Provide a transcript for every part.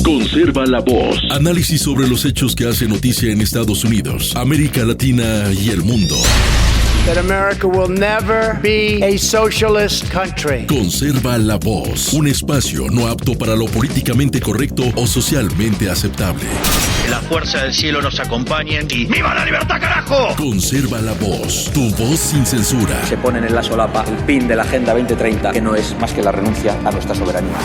Conserva la voz. Análisis sobre los hechos que hacen noticia en Estados Unidos, América Latina y el mundo. That America will never be a socialist country. Conserva la voz. Un espacio no apto para lo políticamente correcto o socialmente aceptable. Que la fuerza del cielo nos acompañe y ¡viva la libertad, carajo! Conserva la voz. Tu voz sin censura. Se ponen en la solapa el pin de la Agenda 2030, que no es más que la renuncia a nuestra soberanía.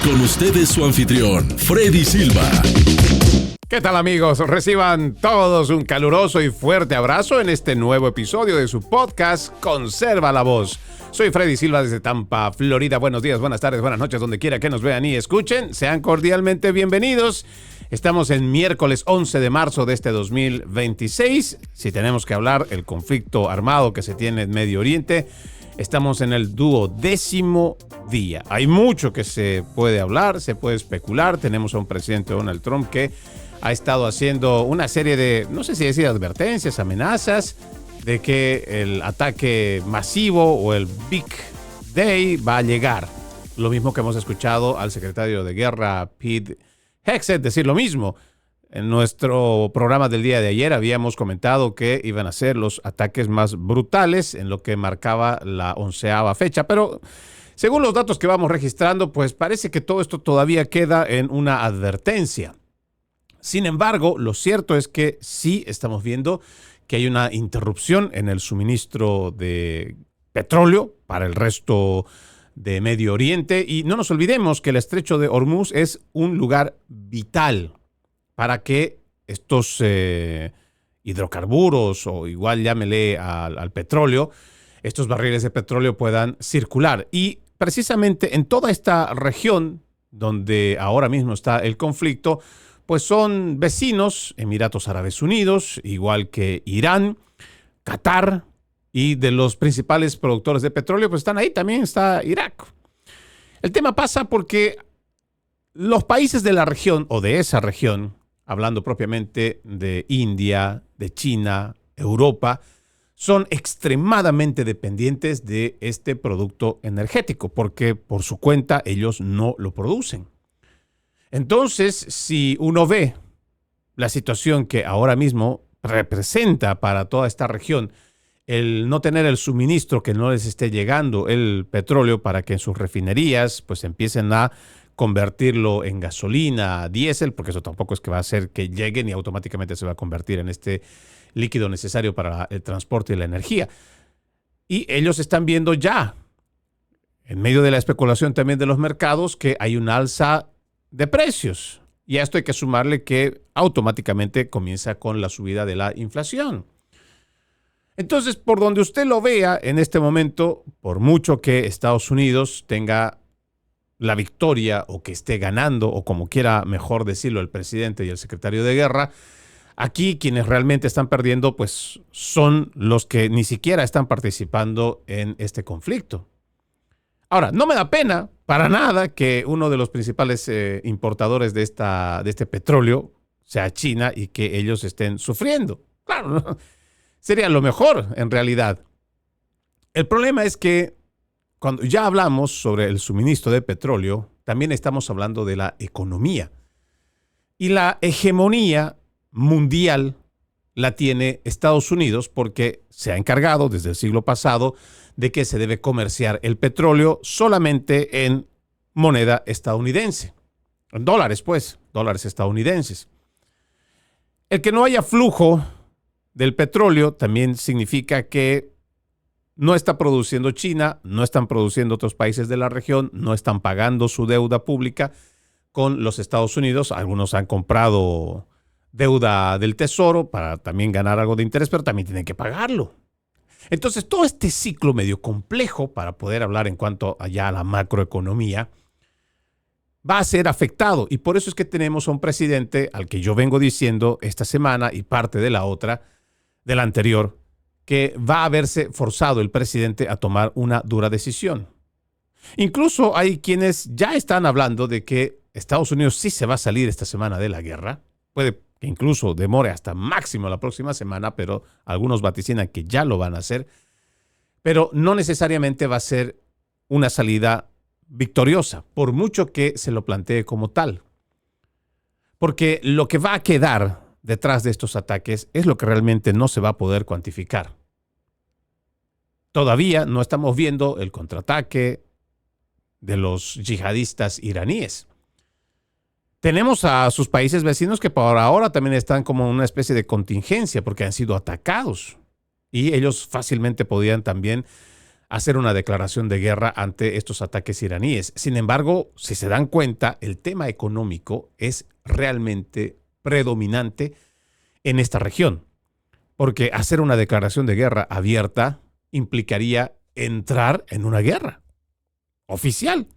Con ustedes su anfitrión, Freddy Silva. ¿Qué tal, amigos? Reciban todos un caluroso y fuerte abrazo en este nuevo episodio de su podcast Conserva la Voz. Soy Freddy Silva desde Tampa, Florida. Buenos días, buenas tardes, buenas noches, donde quiera que nos vean y escuchen. Sean cordialmente bienvenidos. Estamos en miércoles 11 de marzo de este 2026. Si tenemos que hablar el conflicto armado que se tiene en Medio Oriente, estamos en el 12º día. Hay mucho que se puede hablar, se puede especular. Tenemos a un presidente, Donald Trump, que ha estado haciendo una serie de, no sé si decir advertencias, amenazas, de que el ataque masivo o el Big Day va a llegar. Lo mismo que hemos escuchado al secretario de Guerra, Pete Hegseth, decir lo mismo. En nuestro programa del día de ayer habíamos comentado que iban a ser los ataques más brutales en lo que marcaba la 11ª fecha, pero según los datos que vamos registrando, pues parece que todo esto todavía queda en una advertencia. Sin embargo, lo cierto es que sí estamos viendo que hay una interrupción en el suministro de petróleo para el resto de Medio Oriente. Y no nos olvidemos que el estrecho de Hormuz es un lugar vital para que estos hidrocarburos, o igual llámele al petróleo, estos barriles de petróleo puedan circular. Y precisamente en toda esta región donde ahora mismo está el conflicto, pues son vecinos, Emiratos Árabes Unidos, igual que Irán, Qatar, y de los principales productores de petróleo, pues están ahí, también está Irak. El tema pasa porque los países de la región, o de esa región, hablando propiamente de India, de China, Europa, son extremadamente dependientes de este producto energético, porque por su cuenta ellos no lo producen. Entonces, si uno ve la situación que ahora mismo representa para toda esta región, el no tener el suministro, que no les esté llegando el petróleo para que en sus refinerías pues empiecen a convertirlo en gasolina, diésel, porque eso tampoco es que va a hacer que lleguen y automáticamente se va a convertir en este líquido necesario para el transporte y la energía. Y ellos están viendo ya, en medio de la especulación también de los mercados, que hay una alza de precios. Y a esto hay que sumarle que automáticamente comienza con la subida de la inflación. Entonces, por donde usted lo vea en este momento, por mucho que Estados Unidos tenga la victoria o que esté ganando, o como quiera mejor decirlo el presidente y el secretario de Guerra, aquí quienes realmente están perdiendo pues son los que ni siquiera están participando en este conflicto. Ahora, no me da pena para nada que uno de los principales importadores de este petróleo sea China y que ellos estén sufriendo. Claro, ¿no? Sería lo mejor en realidad. El problema es que cuando ya hablamos sobre el suministro de petróleo, también estamos hablando de la economía. Y la hegemonía mundial la tiene Estados Unidos porque se ha encargado desde el siglo pasado de que se debe comerciar el petróleo solamente en moneda estadounidense. En dólares, pues, dólares estadounidenses. El que no haya flujo del petróleo también significa que no está produciendo China, no están produciendo otros países de la región, no están pagando su deuda pública con los Estados Unidos. Algunos han comprado deuda del Tesoro para también ganar algo de interés, pero también tienen que pagarlo. Entonces, todo este ciclo medio complejo, para poder hablar en cuanto allá a la macroeconomía, va a ser afectado. Y por eso es que tenemos a un presidente al que yo vengo diciendo esta semana y parte de la otra, de la anterior, que va a verse forzado el presidente a tomar una dura decisión. Incluso hay quienes ya están hablando de que Estados Unidos sí se va a salir esta semana de la guerra. Puede que incluso demore hasta máximo la próxima semana, pero algunos vaticinan que ya lo van a hacer. Pero no necesariamente va a ser una salida victoriosa, por mucho que se lo plantee como tal. Porque lo que va a quedar detrás de estos ataques es lo que realmente no se va a poder cuantificar. Todavía no estamos viendo el contraataque de los yihadistas iraníes. Tenemos a sus países vecinos que por ahora también están como en una especie de contingencia porque han sido atacados. Y ellos fácilmente podían también hacer una declaración de guerra ante estos ataques iraníes. Sin embargo, si se dan cuenta, el tema económico es realmente predominante en esta región. Porque hacer una declaración de guerra abierta implicaría entrar en una guerra oficial.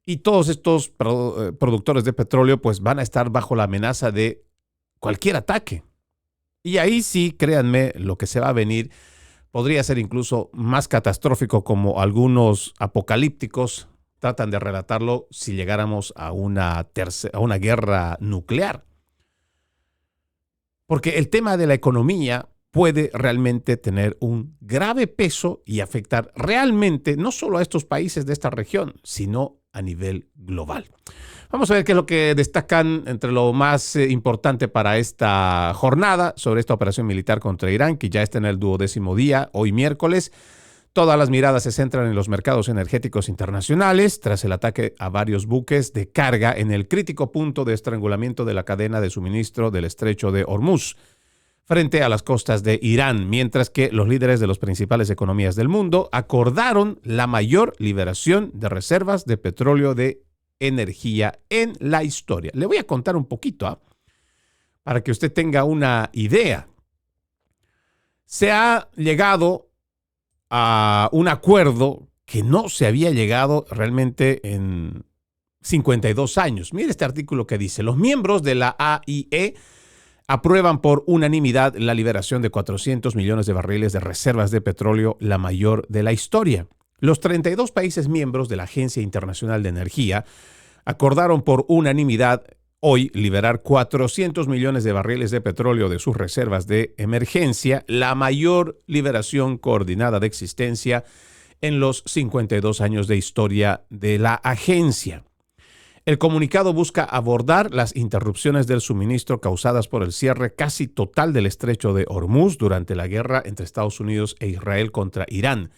Y todos estos productores de petróleo pues van a estar bajo la amenaza de cualquier ataque. Y ahí sí, créanme, lo que se va a venir podría ser incluso más catastrófico, como algunos apocalípticos tratan de relatarlo, si llegáramos a una guerra nuclear. Porque el tema de la economía puede realmente tener un grave peso y afectar realmente no solo a estos países de esta región, sino a nivel global. Vamos a ver qué es lo que destacan entre lo más importante para esta jornada sobre esta operación militar contra Irán, que ya está en el 12º día, hoy miércoles. Todas las miradas se centran en los mercados energéticos internacionales tras el ataque a varios buques de carga en el crítico punto de estrangulamiento de la cadena de suministro del estrecho de Hormuz frente a las costas de Irán, mientras que los líderes de las principales economías del mundo acordaron la mayor liberación de reservas de petróleo de energía en la historia. Le voy a contar un poquito, para que usted tenga una idea. Se ha llegado a un acuerdo que no se había llegado realmente en 52 años. Mire este artículo que dice: los miembros de la AIE aprueban por unanimidad la liberación de 400 millones de barriles de reservas de petróleo, la mayor de la historia. Los 32 países miembros de la Agencia Internacional de Energía acordaron por unanimidad hoy liberar 400 millones de barriles de petróleo de sus reservas de emergencia, la mayor liberación coordinada de existencia en los 52 años de historia de la agencia. El comunicado busca abordar las interrupciones del suministro causadas por el cierre casi total del estrecho de Hormuz durante la guerra entre Estados Unidos e Israel contra Irán.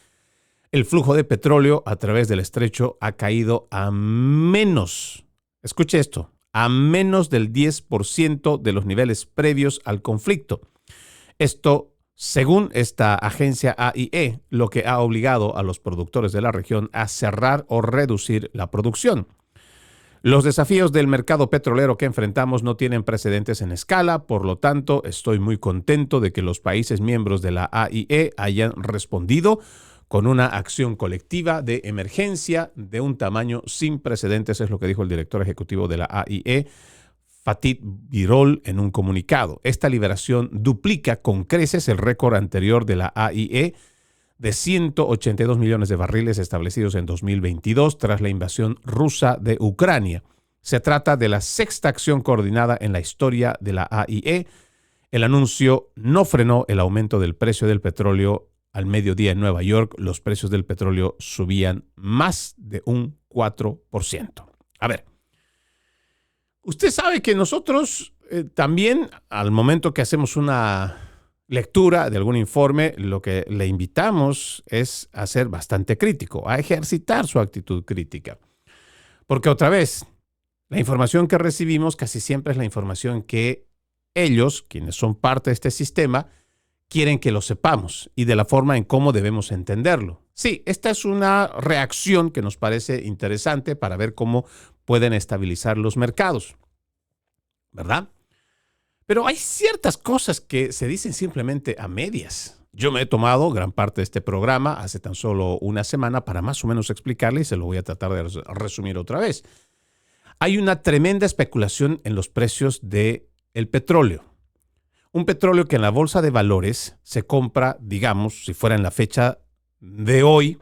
El flujo de petróleo a través del estrecho ha caído a menos, escuche esto, a menos del 10% de los niveles previos al conflicto. Esto, según esta agencia AIE, lo que ha obligado a los productores de la región a cerrar o reducir la producción. Los desafíos del mercado petrolero que enfrentamos no tienen precedentes en escala, por lo tanto, estoy muy contento de que los países miembros de la AIE hayan respondido con una acción colectiva de emergencia de un tamaño sin precedentes, es lo que dijo el director ejecutivo de la AIE, Fatih Birol, en un comunicado. Esta liberación duplica con creces el récord anterior de la AIE de 182 millones de barriles establecidos en 2022 tras la invasión rusa de Ucrania. Se trata de la sexta acción coordinada en la historia de la AIE. El anuncio no frenó el aumento del precio del petróleo. Al mediodía en Nueva York, los precios del petróleo subían más de un 4%. A ver, usted sabe que nosotros también, al momento que hacemos una lectura de algún informe, lo que le invitamos es a ser bastante crítico, a ejercitar su actitud crítica. Porque otra vez, la información que recibimos casi siempre es la información que ellos, quienes son parte de este sistema, quieren que lo sepamos y de la forma en cómo debemos entenderlo. Sí, esta es una reacción que nos parece interesante para ver cómo pueden estabilizar los mercados, ¿verdad? Pero hay ciertas cosas que se dicen simplemente a medias. Yo me he tomado gran parte de este programa hace tan solo una semana para más o menos explicarle y se lo voy a tratar de resumir otra vez. Hay una tremenda especulación en los precios del petróleo. Un petróleo que en la bolsa de valores se compra, digamos, si fuera en la fecha de hoy,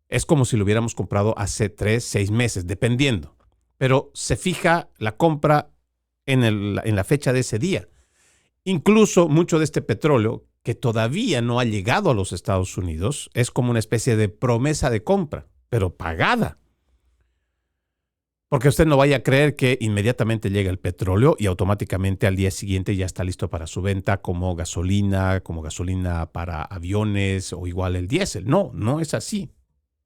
es como si lo hubiéramos comprado hace 3, 6 meses, dependiendo. Pero se fija la compra en la fecha de ese día. Incluso mucho de este petróleo, que todavía no ha llegado a los Estados Unidos, es como una especie de promesa de compra, pero pagada. Porque usted no vaya a creer que inmediatamente llega el petróleo y automáticamente al día siguiente ya está listo para su venta como gasolina para aviones o igual el diésel. No, no es así.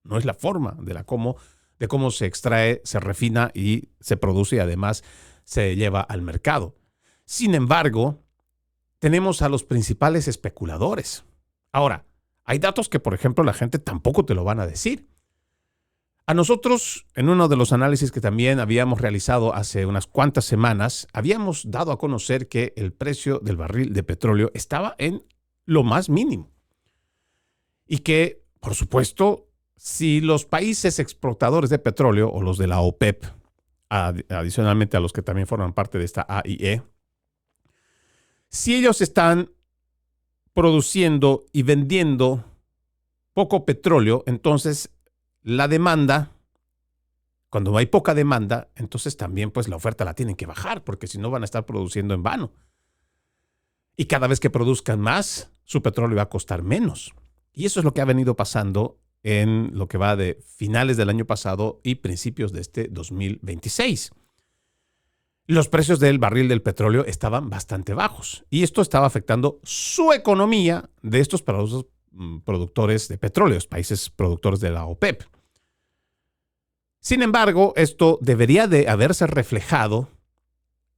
No es la forma de cómo se extrae, se refina y se produce y además se lleva al mercado. Sin embargo, tenemos a los principales especuladores. Ahora, hay datos que, por ejemplo, la gente tampoco te lo van a decir. A nosotros, en uno de los análisis que también habíamos realizado hace unas cuantas semanas, habíamos dado a conocer que el precio del barril de petróleo estaba en lo más mínimo. Y que, por supuesto, si los países exportadores de petróleo o los de la OPEP, adicionalmente a los que también forman parte de esta AIE, si ellos están produciendo y vendiendo poco petróleo, entonces la demanda, cuando hay poca demanda, entonces también pues la oferta la tienen que bajar, porque si no van a estar produciendo en vano. Y cada vez que produzcan más, su petróleo va a costar menos. Y eso es lo que ha venido pasando en lo que va de finales del año pasado y principios de este 2026. Los precios del barril del petróleo estaban bastante bajos y esto estaba afectando su economía de estos productores de petróleo, países productores de la OPEP. Sin embargo, esto debería de haberse reflejado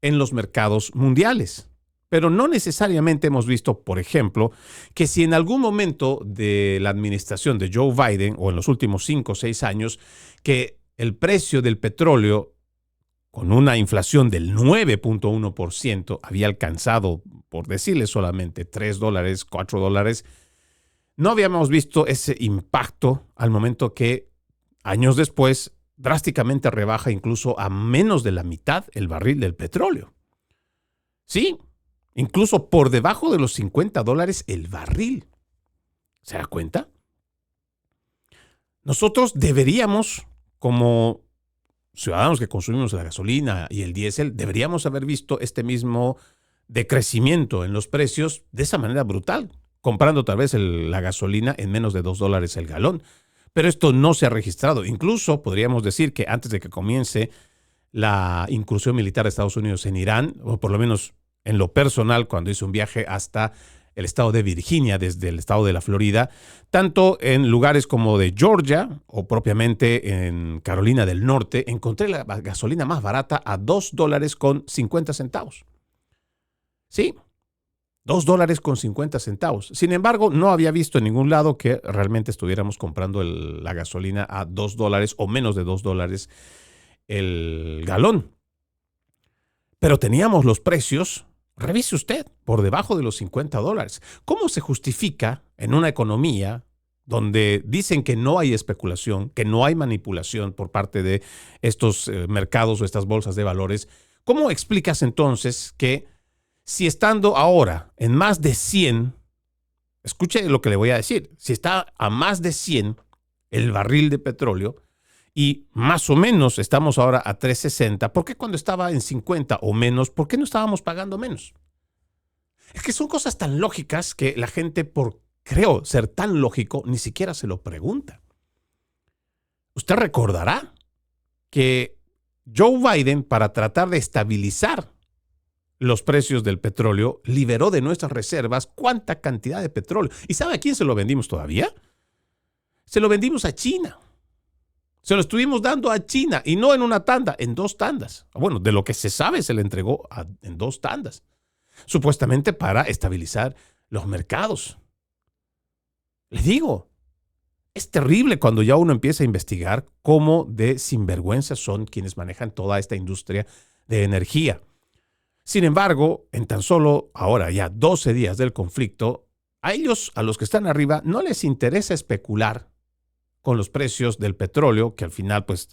en los mercados mundiales. Pero no necesariamente hemos visto, por ejemplo, que si en algún momento de la administración de Joe Biden o en los últimos 5 o 6 años, que el precio del petróleo con una inflación del 9.1% había alcanzado, por decirle solamente, $3, $4, no habíamos visto ese impacto al momento que años después drásticamente rebaja incluso a menos de la mitad el barril del petróleo. Sí, incluso por debajo de los $50 el barril. ¿Se da cuenta? Nosotros deberíamos, como ciudadanos que consumimos la gasolina y el diésel, deberíamos haber visto este mismo decrecimiento en los precios de esa manera brutal, comprando tal vez la gasolina en menos de $2 el galón. Pero esto no se ha registrado. Incluso podríamos decir que antes de que comience la incursión militar de Estados Unidos en Irán, o por lo menos en lo personal, cuando hice un viaje hasta el estado de Virginia, desde el estado de la Florida, tanto en lugares como de Georgia o propiamente en Carolina del Norte, encontré la gasolina más barata a $2.50. Sí, $2.50. Sin embargo, no había visto en ningún lado que realmente estuviéramos comprando la gasolina a $2 o menos de $2 el galón. Pero teníamos los precios, revise usted, por debajo de los $50. ¿Cómo se justifica en una economía donde dicen que no hay especulación, que no hay manipulación por parte de estos mercados o estas bolsas de valores? ¿Cómo explicas entonces que si estando ahora en más de 100, escuche lo que le voy a decir, si está a más de 100 el barril de petróleo y más o menos estamos ahora a 3.60, ¿por qué cuando estaba en 50 o menos, por qué no estábamos pagando menos? Es que son cosas tan lógicas que la gente, por creo ser tan lógico, ni siquiera se lo pregunta. Usted recordará que Joe Biden, para tratar de estabilizar los precios del petróleo, liberó de nuestras reservas cuánta cantidad de petróleo. ¿Y sabe a quién se lo vendimos todavía? Se lo vendimos a China. Se lo estuvimos dando a China y no en una tanda, en 2 tandas. Bueno, de lo que se sabe se le entregó en 2 tandas, supuestamente para estabilizar los mercados. Le digo, es terrible cuando ya uno empieza a investigar cómo de sinvergüenzas son quienes manejan toda esta industria de energía. Sin embargo, en tan solo ahora ya 12 días del conflicto, a ellos, a los que están arriba, no les interesa especular con los precios del petróleo, que al final pues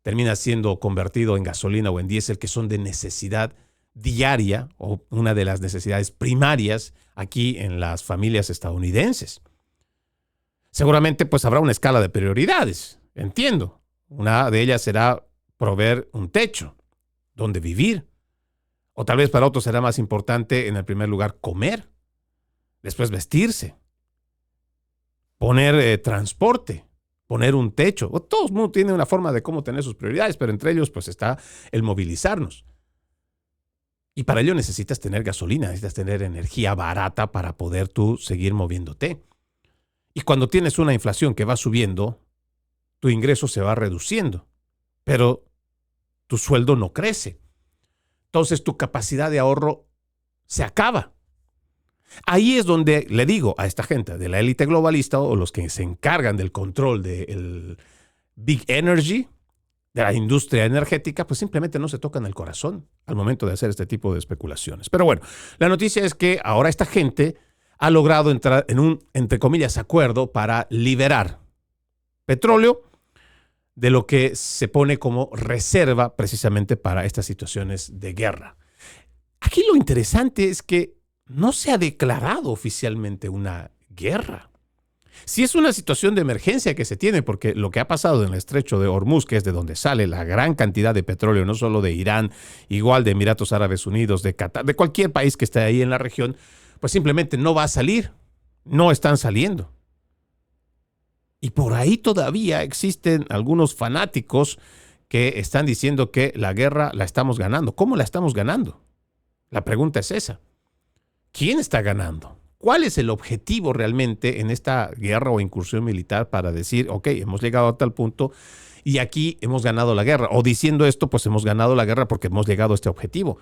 termina siendo convertido en gasolina o en diésel, que son de necesidad diaria o una de las necesidades primarias aquí en las familias estadounidenses. Seguramente pues habrá una escala de prioridades, entiendo. Una de ellas será proveer un techo donde vivir. O tal vez para otros será más importante, en el primer lugar, comer, después vestirse, poner transporte, poner un techo. Todo el mundo tiene una forma de cómo tener sus prioridades, pero entre ellos pues está el movilizarnos. Y para ello necesitas tener gasolina, necesitas tener energía barata para poder tú seguir moviéndote. Y cuando tienes una inflación que va subiendo, tu ingreso se va reduciendo, pero tu sueldo no crece. Entonces tu capacidad de ahorro se acaba. Ahí es donde le digo a esta gente de la élite globalista o los que se encargan del control del Big Energy, de la industria energética, pues simplemente no se tocan el corazón al momento de hacer este tipo de especulaciones. Pero bueno, la noticia es que ahora esta gente ha logrado entrar en un, entre comillas, acuerdo para liberar petróleo de lo que se pone como reserva precisamente para estas situaciones de guerra. Aquí lo interesante es que no se ha declarado oficialmente una guerra. Si es una situación de emergencia que se tiene, porque lo que ha pasado en el estrecho de Hormuz, que es de donde sale la gran cantidad de petróleo, no solo de Irán, igual de Emiratos Árabes Unidos, de Qatar, de cualquier país que esté ahí en la región, pues simplemente no va a salir. No están saliendo. Y por ahí todavía existen algunos fanáticos que están diciendo que la guerra la estamos ganando. ¿Cómo la estamos ganando? La pregunta es esa. ¿Quién está ganando? ¿Cuál es el objetivo realmente en esta guerra o incursión militar para decir, ok, hemos llegado a tal punto y aquí hemos ganado la guerra? O diciendo esto, pues hemos ganado la guerra porque hemos llegado a este objetivo.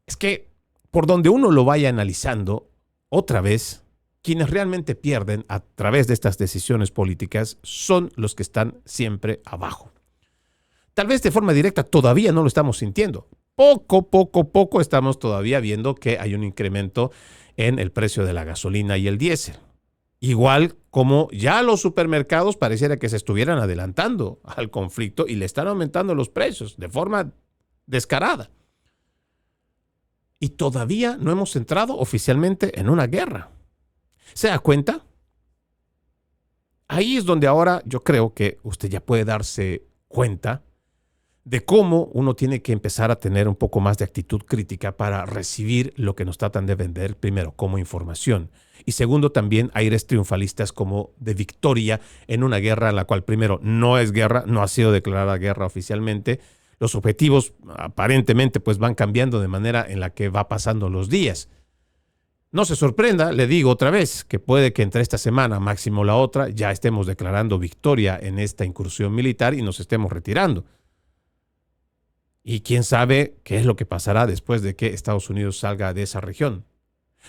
Es que por donde uno lo vaya analizando, otra vez, quienes realmente pierden a través de estas decisiones políticas son los que están siempre abajo. Tal vez de forma directa todavía no lo estamos sintiendo. Poco estamos todavía viendo que hay un incremento en el precio de la gasolina y el diésel. Igual como ya los supermercados pareciera que se estuvieran adelantando al conflicto y le están aumentando los precios de forma descarada. Y todavía no hemos entrado oficialmente en una guerra. ¿Se da cuenta? Ahí es donde ahora yo creo que usted ya puede darse cuenta de cómo uno tiene que empezar a tener un poco más de actitud crítica para recibir lo que nos tratan de vender, primero, como información. Y segundo, también aires triunfalistas como de victoria en una guerra en la cual, primero, no es guerra, no ha sido declarada guerra oficialmente. Los objetivos aparentemente pues van cambiando de manera en la que va pasando los días. No se sorprenda, le digo otra vez, que puede que entre esta semana, máximo la otra, ya estemos declarando victoria en esta incursión militar y nos estemos retirando. Y quién sabe qué es lo que pasará después de que Estados Unidos salga de esa región.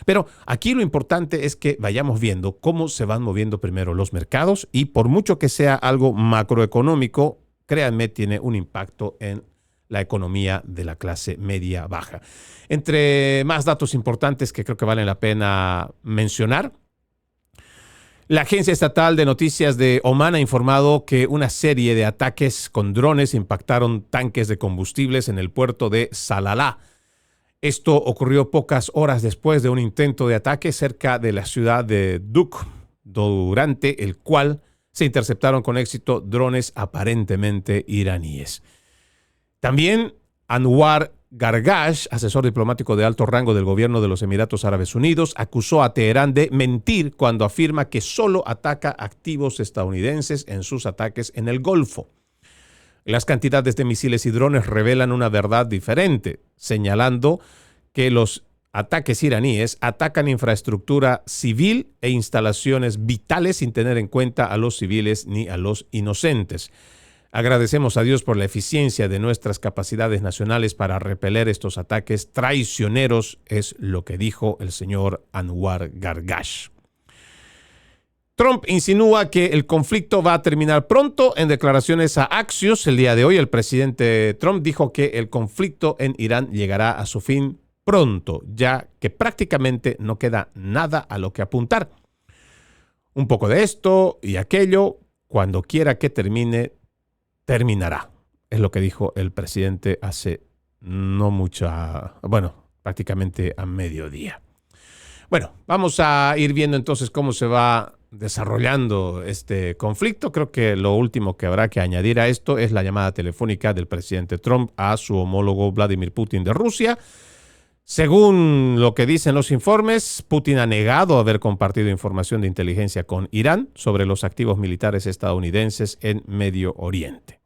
Pero aquí lo importante es que vayamos viendo cómo se van moviendo primero los mercados y por mucho que sea algo macroeconómico, créanme, tiene un impacto en la economía de la clase media baja. Entre más datos importantes que creo que valen la pena mencionar, la Agencia Estatal de Noticias de Omán ha informado que una serie de ataques con drones impactaron tanques de combustibles en el puerto de Salalah. Esto ocurrió pocas horas después de un intento de ataque cerca de la ciudad de Duk, durante el cual se interceptaron con éxito drones aparentemente iraníes. También Anwar Gargash, asesor diplomático de alto rango del gobierno de los Emiratos Árabes Unidos, acusó a Teherán de mentir cuando afirma que solo ataca activos estadounidenses en sus ataques en el Golfo. Las cantidades de misiles y drones revelan una verdad diferente, señalando que los ataques iraníes atacan infraestructura civil e instalaciones vitales sin tener en cuenta a los civiles ni a los inocentes. Agradecemos a Dios por la eficiencia de nuestras capacidades nacionales para repeler estos ataques traicioneros, es lo que dijo el señor Anwar Gargash. Trump insinúa que el conflicto va a terminar pronto. En declaraciones a Axios el día de hoy, el presidente Trump dijo que el conflicto en Irán llegará a su fin pronto, ya que prácticamente no queda nada a lo que apuntar. Un poco de esto y aquello, cuando quiera que termine, terminará. Es lo que dijo el presidente hace prácticamente a mediodía. Bueno, vamos a ir viendo entonces cómo se va desarrollando este conflicto. Creo que lo último que habrá que añadir a esto es la llamada telefónica del presidente Trump a su homólogo Vladimir Putin de Rusia, Según lo que dicen los informes, Putin ha negado haber compartido información de inteligencia con Irán sobre los activos militares estadounidenses en Medio Oriente.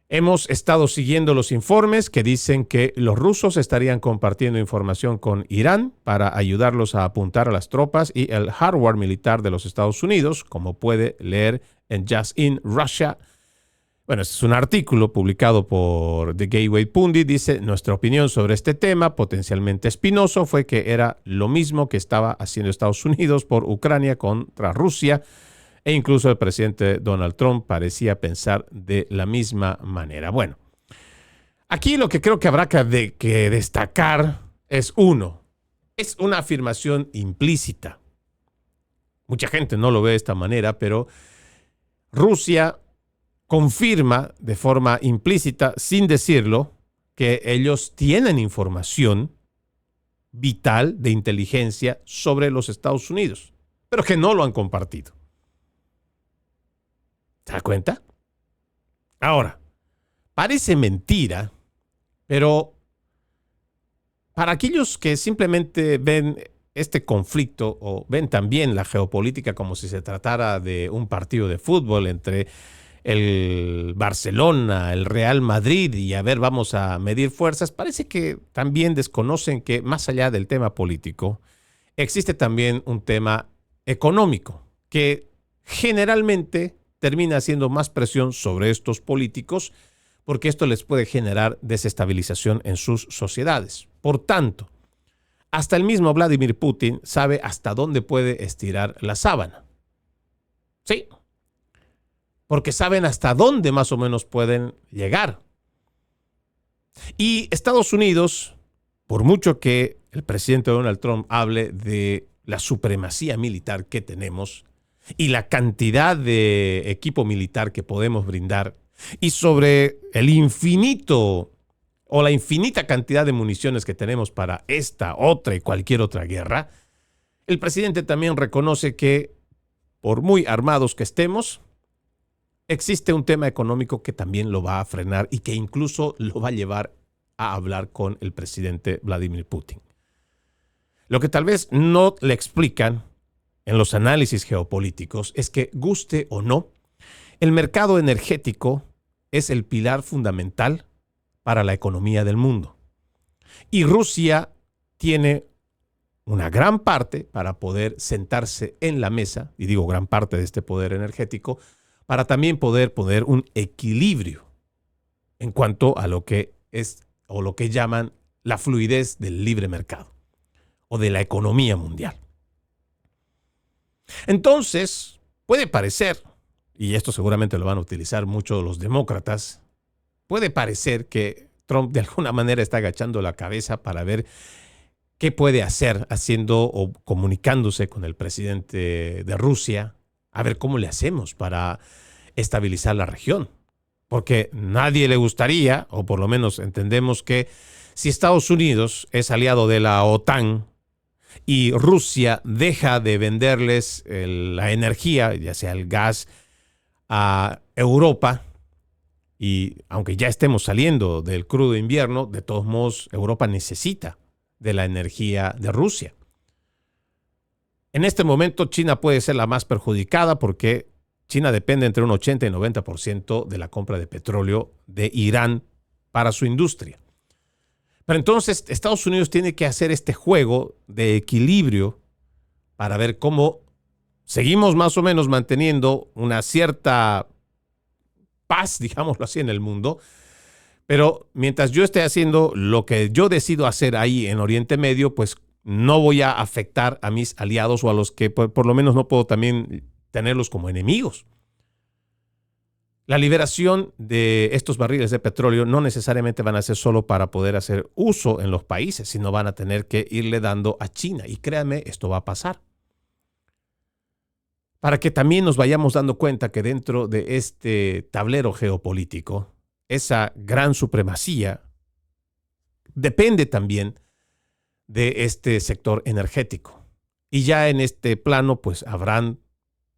Hemos estado siguiendo los informes que dicen que los rusos estarían compartiendo información con Irán para ayudarlos a apuntar a las tropas y el hardware militar de los Estados Unidos, como puede leer en Just in Russia. Bueno, este es un artículo publicado por The Gateway Pundit. Dice, nuestra opinión sobre este tema, potencialmente espinoso, fue que era lo mismo que estaba haciendo Estados Unidos por Ucrania contra Rusia, e incluso el presidente Donald Trump parecía pensar de la misma manera. Bueno, aquí lo que creo que habrá que destacar es es una afirmación implícita. Mucha gente no lo ve de esta manera, pero Rusia confirma de forma implícita, sin decirlo, que ellos tienen información vital de inteligencia sobre los Estados Unidos, pero que no lo han compartido. ¿Se da cuenta? Ahora, parece mentira, pero para aquellos que simplemente ven este conflicto o ven también la geopolítica como si se tratara de un partido de fútbol entre el Barcelona, el Real Madrid y a ver, vamos a medir fuerzas, parece que también desconocen que más allá del tema político, existe también un tema económico que generalmente termina haciendo más presión sobre estos políticos porque esto les puede generar desestabilización en sus sociedades. Por tanto, hasta el mismo Vladimir Putin sabe hasta dónde puede estirar la sábana. Sí, porque saben hasta dónde más o menos pueden llegar. Y Estados Unidos, por mucho que el presidente Donald Trump hable de la supremacía militar que tenemos y la cantidad de equipo militar que podemos brindar y sobre el infinito o la infinita cantidad de municiones que tenemos para esta, otra y cualquier otra guerra, el presidente también reconoce que por muy armados que estemos, existe un tema económico que también lo va a frenar y que incluso lo va a llevar a hablar con el presidente Vladimir Putin. Lo que tal vez no le explican en los análisis geopolíticos es que, guste o no, el mercado energético es el pilar fundamental para la economía del mundo. Y Rusia tiene una gran parte para poder sentarse en la mesa, y digo gran parte de este poder energético, para también poder poner un equilibrio en cuanto a lo que es o lo que llaman la fluidez del libre mercado o de la economía mundial. Entonces, puede parecer, y esto seguramente lo van a utilizar muchos los demócratas, puede parecer que Trump de alguna manera está agachando la cabeza para ver qué puede hacer haciendo o comunicándose con el presidente de Rusia, a ver cómo le hacemos para estabilizar la región. Porque nadie le gustaría, o por lo menos entendemos que si Estados Unidos es aliado de la OTAN y Rusia deja de venderles la energía, ya sea el gas, a Europa, y aunque ya estemos saliendo del crudo invierno, de todos modos Europa necesita de la energía de Rusia. En este momento China puede ser la más perjudicada porque China depende entre un 80 y 90% de la compra de petróleo de Irán para su industria. Pero entonces Estados Unidos tiene que hacer este juego de equilibrio para ver cómo seguimos más o menos manteniendo una cierta paz, digámoslo así, en el mundo. Pero mientras yo esté haciendo lo que yo decido hacer ahí en Oriente Medio, pues no voy a afectar a mis aliados o a los que por lo menos no puedo también tenerlos como enemigos. La liberación de estos barriles de petróleo no necesariamente van a ser solo para poder hacer uso en los países, sino van a tener que irle dando a China. Y créanme, esto va a pasar. Para que también nos vayamos dando cuenta que dentro de este tablero geopolítico, esa gran supremacía depende también de este sector energético. Y ya en este plano, pues habrán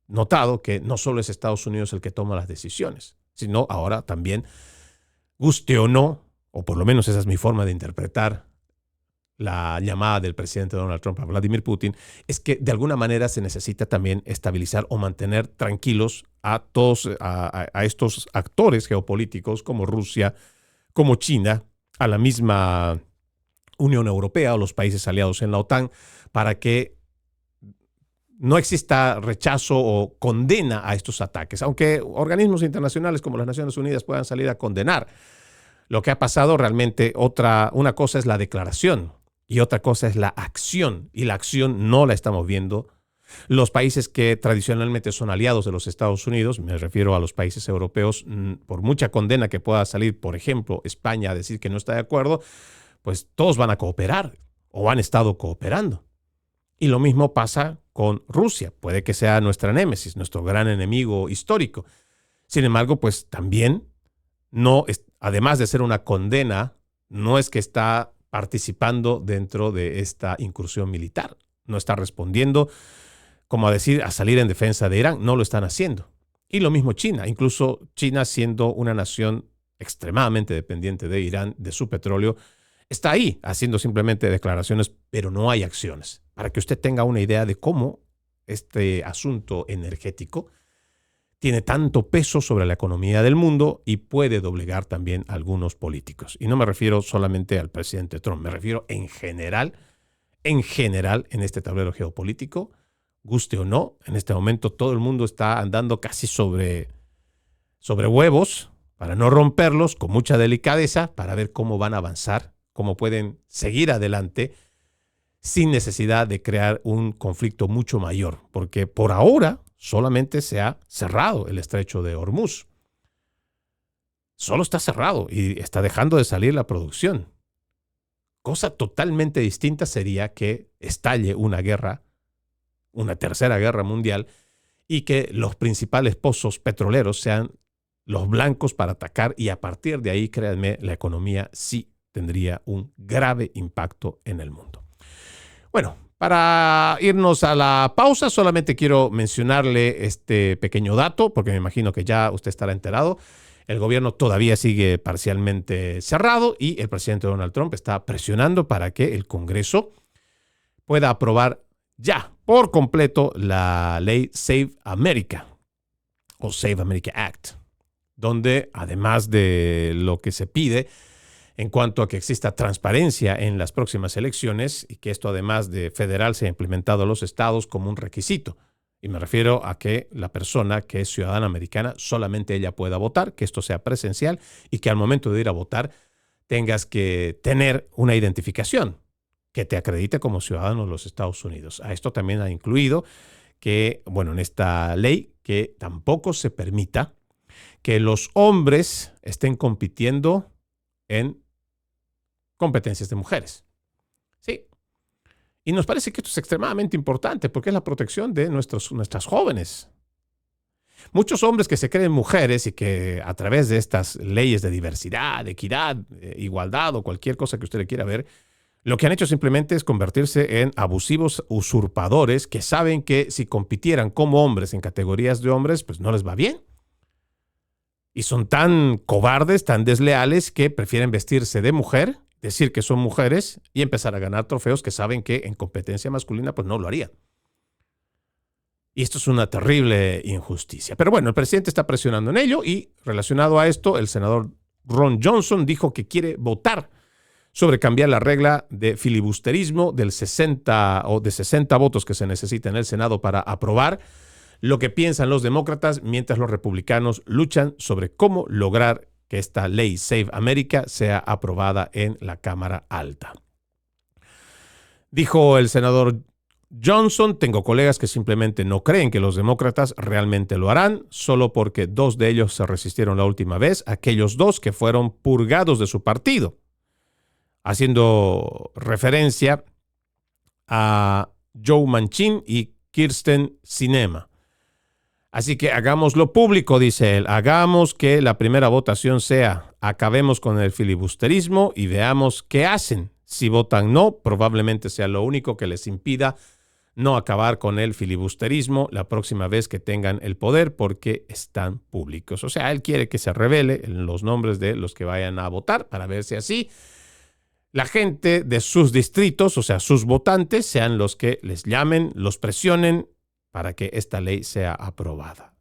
notado que no solo es Estados Unidos el que toma las decisiones, sino ahora también, guste o no, o por lo menos esa es mi forma de interpretar la llamada del presidente Donald Trump a Vladimir Putin, es que de alguna manera se necesita también estabilizar o mantener tranquilos a todos a estos actores geopolíticos como Rusia, como China, a la misma Unión Europea o los países aliados en la OTAN, para que no exista rechazo o condena a estos ataques. Aunque organismos internacionales como las Naciones Unidas puedan salir a condenar lo que ha pasado, realmente una cosa es la declaración y otra cosa es la acción. Y la acción no la estamos viendo. Los países que tradicionalmente son aliados de los Estados Unidos, me refiero a los países europeos, por mucha condena que pueda salir, por ejemplo, España a decir que no está de acuerdo, pues todos van a cooperar o han estado cooperando. Y lo mismo pasa con Rusia. Puede que sea nuestra némesis, nuestro gran enemigo histórico. Sin embargo, pues también, además de ser una condena, no es que está participando dentro de esta incursión militar. No está respondiendo, como a decir, a salir en defensa de Irán. No lo están haciendo. Y lo mismo China. Incluso China, siendo una nación extremadamente dependiente de Irán, de su petróleo, está ahí haciendo simplemente declaraciones, pero no hay acciones. Para que usted tenga una idea de cómo este asunto energético tiene tanto peso sobre la economía del mundo y puede doblegar también a algunos políticos. Y no me refiero solamente al presidente Trump, me refiero en general en este tablero geopolítico, guste o no, en este momento todo el mundo está andando casi sobre huevos para no romperlos, con mucha delicadeza, para ver cómo van a avanzar, cómo pueden seguir adelante sin necesidad de crear un conflicto mucho mayor, porque por ahora solamente se ha cerrado el estrecho de Hormuz. Solo está cerrado y está dejando de salir la producción. Cosa totalmente distinta sería que estalle una guerra, una tercera guerra mundial, y que los principales pozos petroleros sean los blancos para atacar, y a partir de ahí, créanme, la economía sí tendría un grave impacto en el mundo. Bueno, para irnos a la pausa, solamente quiero mencionarle este pequeño dato, porque me imagino que ya usted estará enterado. El gobierno todavía sigue parcialmente cerrado y el presidente Donald Trump está presionando para que el Congreso pueda aprobar ya por completo la ley Save America o Save America Act, donde además de lo que se pide en cuanto a que exista transparencia en las próximas elecciones y que esto además de federal sea implementado a los estados como un requisito. Y me refiero a que la persona que es ciudadana americana solamente ella pueda votar, que esto sea presencial y que al momento de ir a votar tengas que tener una identificación que te acredite como ciudadano de los Estados Unidos. A esto también ha incluido que, bueno, en esta ley, que tampoco se permita que los hombres estén compitiendo en competencias de mujeres. Sí. Y nos parece que esto es extremadamente importante porque es la protección de nuestras jóvenes. Muchos hombres que se creen mujeres y que a través de estas leyes de diversidad, equidad, igualdad o cualquier cosa que usted le quiera ver, lo que han hecho simplemente es convertirse en abusivos usurpadores que saben que si compitieran como hombres en categorías de hombres, pues no les va bien. Y son tan cobardes, tan desleales, que prefieren vestirse de mujer, decir que son mujeres y empezar a ganar trofeos que saben que en competencia masculina pues no lo harían. Y esto es una terrible injusticia. Pero bueno, el presidente está presionando en ello y relacionado a esto, el senador Ron Johnson dijo que quiere votar sobre cambiar la regla de filibusterismo de 60 votos que se necesita en el Senado para aprobar lo que piensan los demócratas, mientras los republicanos luchan sobre cómo lograr que esta ley Save America sea aprobada en la Cámara Alta. Dijo el senador Johnson: tengo colegas que simplemente no creen que los demócratas realmente lo harán, solo porque 2 de ellos se resistieron la última vez, aquellos 2 que fueron purgados de su partido, haciendo referencia a Joe Manchin y Kyrsten Sinema. Así que hagámoslo público, dice él. Hagamos que la primera votación sea: acabemos con el filibusterismo y veamos qué hacen. Si votan no, probablemente sea lo único que les impida no acabar con el filibusterismo la próxima vez que tengan el poder, porque están públicos. O sea, él quiere que se revele en los nombres de los que vayan a votar para ver si así la gente de sus distritos, o sea, sus votantes, sean los que les llamen, los presionen para que esta ley sea aprobada.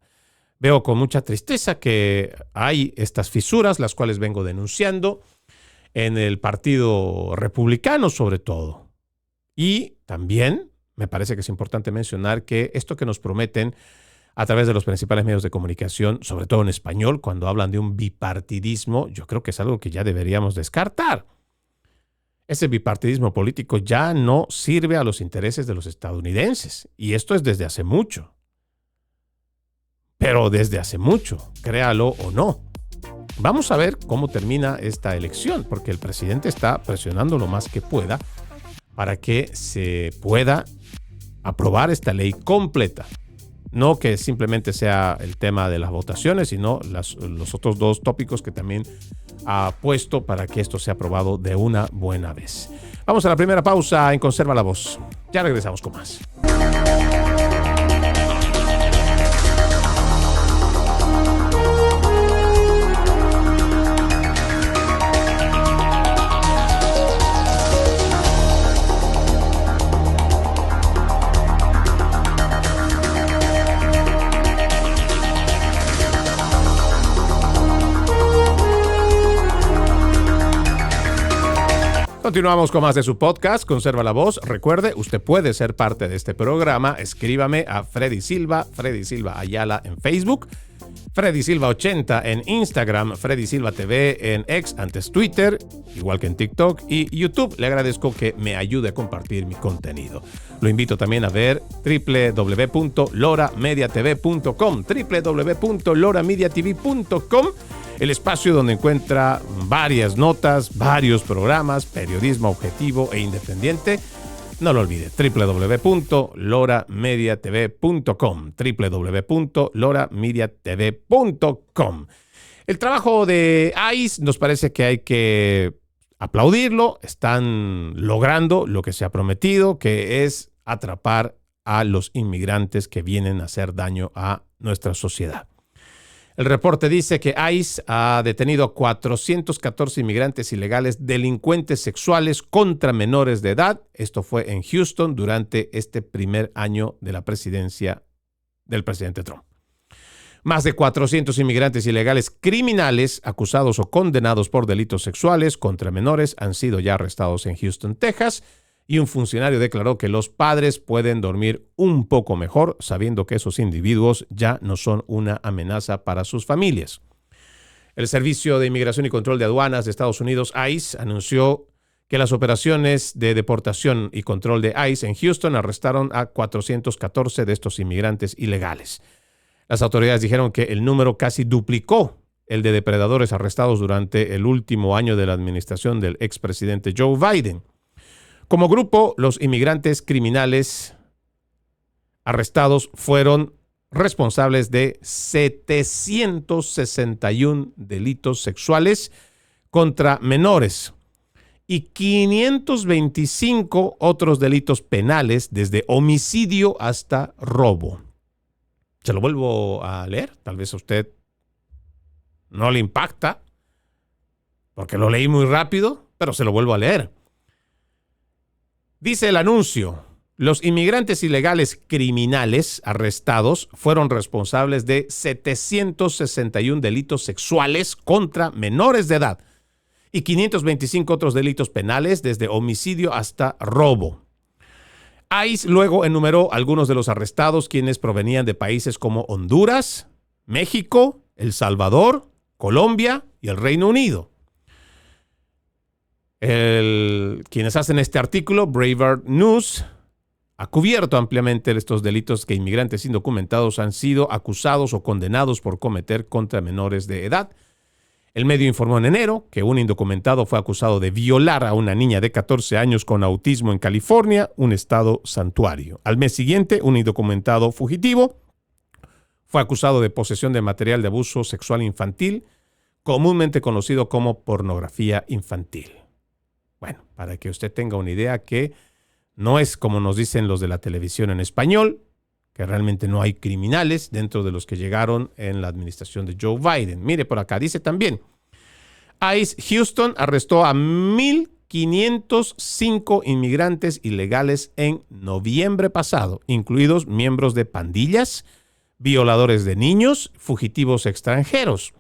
Veo con mucha tristeza que hay estas fisuras, las cuales vengo denunciando en el Partido Republicano sobre todo. Y también me parece que es importante mencionar que esto que nos prometen a través de los principales medios de comunicación, sobre todo en español, cuando hablan de un bipartidismo, yo creo que es algo que ya deberíamos descartar. Ese bipartidismo político ya no sirve a los intereses de los estadounidenses. Y esto es desde hace mucho. Pero desde hace mucho, créalo o no. Vamos a ver cómo termina esta elección, porque el presidente está presionando lo más que pueda para que se pueda aprobar esta ley completa. No que simplemente sea el tema de las votaciones, sino los otros dos tópicos que también ha puesto para que esto sea aprobado de una buena vez. Vamos a la primera pausa en Conserva la Voz. Ya regresamos con más. Continuamos con más de su podcast, Conserva la Voz. Recuerde, usted puede ser parte de este programa. Escríbame a Freddy Silva Ayala en Facebook, Freddy Silva 80 en Instagram, Freddy Silva TV en X, antes Twitter, igual que en TikTok y YouTube. Le agradezco que me ayude a compartir mi contenido. Lo invito también a ver www.loramediatv.com, www.loramediatv.com, el espacio donde encuentra varias notas, varios programas, periodismo objetivo e independiente. No lo olvide, www.loramediatv.com, www.loramediatv.com. El trabajo de ICE nos parece que hay que aplaudirlo. Están logrando lo que se ha prometido, que es atrapar a los inmigrantes que vienen a hacer daño a nuestra sociedad. El reporte dice que ICE ha detenido a 414 inmigrantes ilegales delincuentes sexuales contra menores de edad. Esto fue en Houston durante este primer año de la presidencia del presidente Trump. Más de 400 inmigrantes ilegales criminales acusados o condenados por delitos sexuales contra menores han sido ya arrestados en Houston, Texas. Y un funcionario declaró que los padres pueden dormir un poco mejor sabiendo que esos individuos ya no son una amenaza para sus familias. El Servicio de Inmigración y Control de Aduanas de Estados Unidos, ICE, anunció que las operaciones de deportación y control de ICE en Houston arrestaron a 414 de estos inmigrantes ilegales. Las autoridades dijeron que el número casi duplicó el de depredadores arrestados durante el último año de la administración del expresidente Joe Biden. Como grupo, los inmigrantes criminales arrestados fueron responsables de 761 delitos sexuales contra menores y 525 otros delitos penales, desde homicidio hasta robo. Se lo vuelvo a leer, tal vez a usted no le impacta, porque lo leí muy rápido, pero se lo vuelvo a leer. Dice el anuncio: los inmigrantes ilegales criminales arrestados fueron responsables de 761 delitos sexuales contra menores de edad y 525 otros delitos penales, desde homicidio hasta robo. ICE luego enumeró algunos de los arrestados, quienes provenían de países como Honduras, México, El Salvador, Colombia y el Reino Unido. Quienes hacen este artículo, Breitbart News, ha cubierto ampliamente estos delitos que inmigrantes indocumentados han sido acusados o condenados por cometer contra menores de edad. El medio informó en enero que un indocumentado fue acusado de violar a una niña de 14 años con autismo en California, un estado santuario. Al mes siguiente, un indocumentado fugitivo fue acusado de posesión de material de abuso sexual infantil, comúnmente conocido como pornografía infantil. Bueno, para que usted tenga una idea que no es como nos dicen los de la televisión en español, que realmente no hay criminales dentro de los que llegaron en la administración de Joe Biden. Mire por acá, dice también, ICE Houston arrestó a 505 inmigrantes ilegales en noviembre pasado, incluidos miembros de pandillas, violadores de niños, fugitivos extranjeros.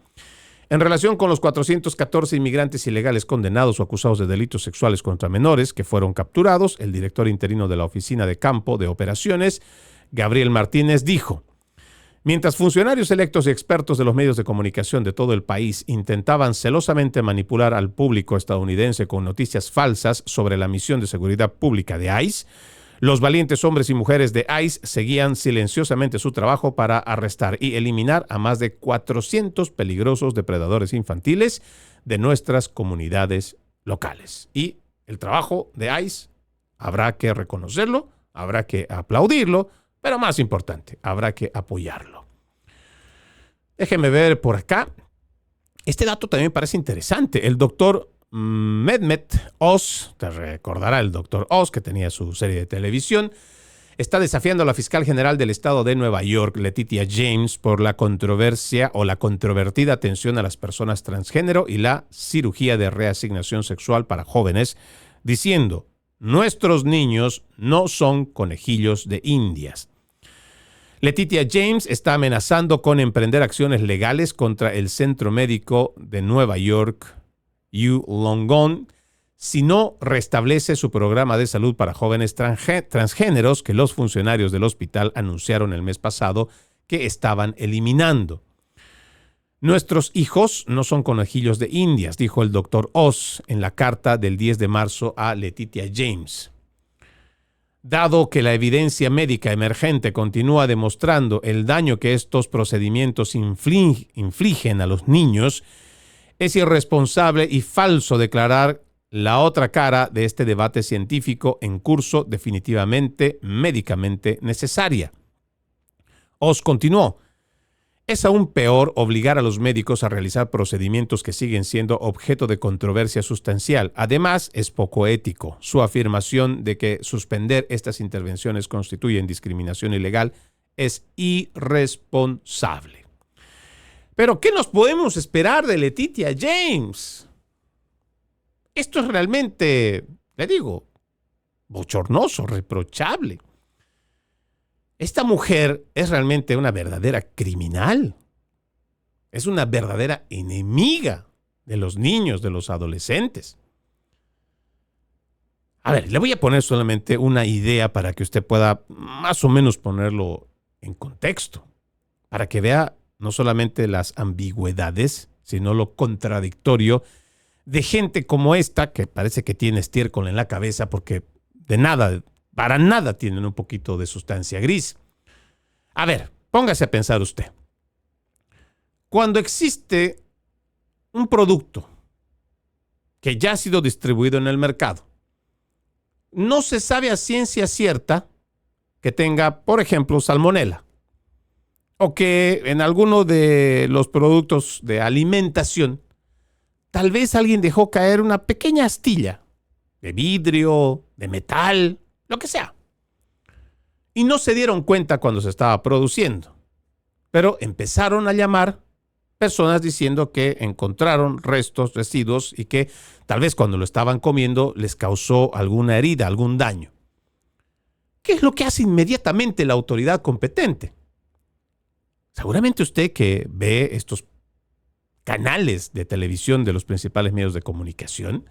En relación con los 414 inmigrantes ilegales condenados o acusados de delitos sexuales contra menores que fueron capturados, el director interino de la Oficina de Campo de Operaciones, Gabriel Martínez, dijo: mientras funcionarios electos y expertos de los medios de comunicación de todo el país intentaban celosamente manipular al público estadounidense con noticias falsas sobre la misión de seguridad pública de ICE, los valientes hombres y mujeres de ICE seguían silenciosamente su trabajo para arrestar y eliminar a más de 400 peligrosos depredadores infantiles de nuestras comunidades locales. Y el trabajo de ICE habrá que reconocerlo, habrá que aplaudirlo, pero más importante, habrá que apoyarlo. Déjenme ver por acá. Este dato también parece interesante. El doctor Mehmet Oz, te recordará el doctor Oz, que tenía su serie de televisión, está desafiando a la fiscal general del estado de Nueva York, Letitia James, por la controversia o la controvertida atención a las personas transgénero y la cirugía de reasignación sexual para jóvenes, diciendo: nuestros niños no son conejillos de indias. Letitia James está amenazando con emprender acciones legales contra el Centro Médico de Nueva York, Wollongong, si no restablece su programa de salud para jóvenes transgéneros que los funcionarios del hospital anunciaron el mes pasado que estaban eliminando. Nuestros hijos no son conejillos de indias, dijo el doctor Oz en la carta del 10 de marzo a Letitia James. Dado que la evidencia médica emergente continúa demostrando el daño que estos procedimientos infligen a los niños, es irresponsable y falso declarar la otra cara de este debate científico en curso definitivamente médicamente necesaria. Oz continuó: es aún peor obligar a los médicos a realizar procedimientos que siguen siendo objeto de controversia sustancial. Además, es poco ético. Su afirmación de que suspender estas intervenciones constituyen discriminación ilegal es irresponsable. Pero, ¿qué nos podemos esperar de Letitia James? Esto es realmente, le digo, bochornoso, reprochable. Esta mujer es realmente una verdadera criminal. Es una verdadera enemiga de los niños, de los adolescentes. A ver, le voy a poner solamente una idea para que usted pueda más o menos ponerlo en contexto, para que vea no solamente las ambigüedades, sino lo contradictorio de gente como esta, que parece que tiene estiércol en la cabeza porque de nada, para nada tienen un poquito de sustancia gris. A ver, póngase a pensar usted. Cuando existe un producto que ya ha sido distribuido en el mercado, no se sabe a ciencia cierta que tenga, por ejemplo, salmonela, o que en alguno de los productos de alimentación tal vez alguien dejó caer una pequeña astilla de vidrio, de metal, lo que sea. Y no se dieron cuenta cuando se estaba produciendo. Pero empezaron a llamar personas diciendo que encontraron restos, residuos y que tal vez cuando lo estaban comiendo les causó alguna herida, algún daño. ¿Qué es lo que hace inmediatamente la autoridad competente? Seguramente usted que ve estos canales de televisión de los principales medios de comunicación,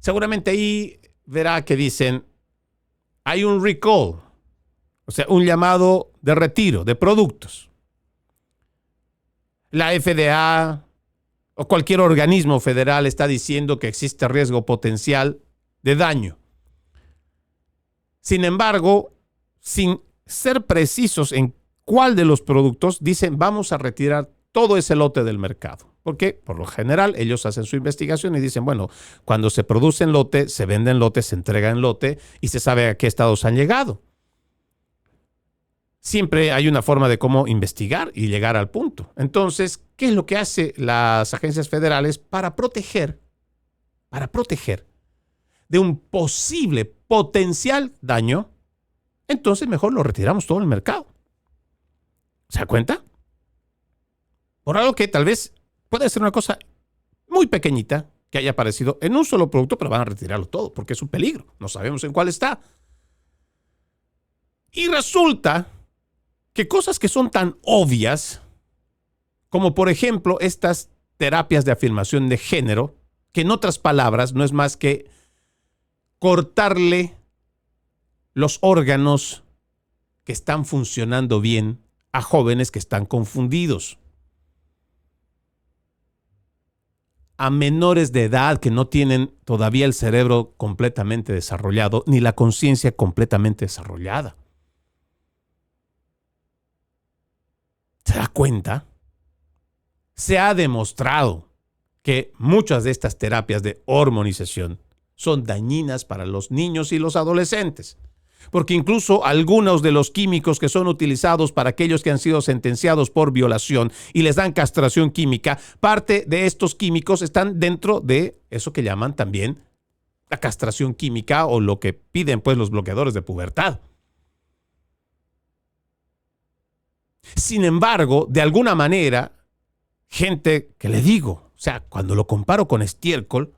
seguramente ahí verá que dicen: hay un recall, o sea, un llamado de retiro de productos. La FDA o cualquier organismo federal está diciendo que existe riesgo potencial de daño. Sin embargo, sin ser precisos en cuál de los productos, dicen: vamos a retirar todo ese lote del mercado. Porque por lo general ellos hacen su investigación y dicen: bueno, cuando se produce en lote, se vende en lote, se entrega en lote y se sabe a qué estados han llegado. Siempre hay una forma de cómo investigar y llegar al punto. Entonces, ¿qué es lo que hacen las agencias federales para proteger de un posible potencial daño? Entonces mejor lo retiramos todo del mercado. ¿Se da cuenta? Por algo que tal vez puede ser una cosa muy pequeñita, que haya aparecido en un solo producto, pero van a retirarlo todo, porque es un peligro. No sabemos en cuál está. Y resulta que cosas que son tan obvias, como por ejemplo estas terapias de afirmación de género, que en otras palabras no es más que cortarle los órganos que están funcionando bien a jóvenes que están confundidos, a menores de edad que no tienen todavía el cerebro completamente desarrollado ni la conciencia completamente desarrollada. ¿Se da cuenta? Se ha demostrado que muchas de estas terapias de hormonización son dañinas para los niños y los adolescentes, porque incluso algunos de los químicos que son utilizados para aquellos que han sido sentenciados por violación y les dan castración química, parte de estos químicos están dentro de eso que llaman también la castración química, o lo que piden pues los bloqueadores de pubertad. Sin embargo, de alguna manera, gente que le digo, o sea, cuando lo comparo con estiércol,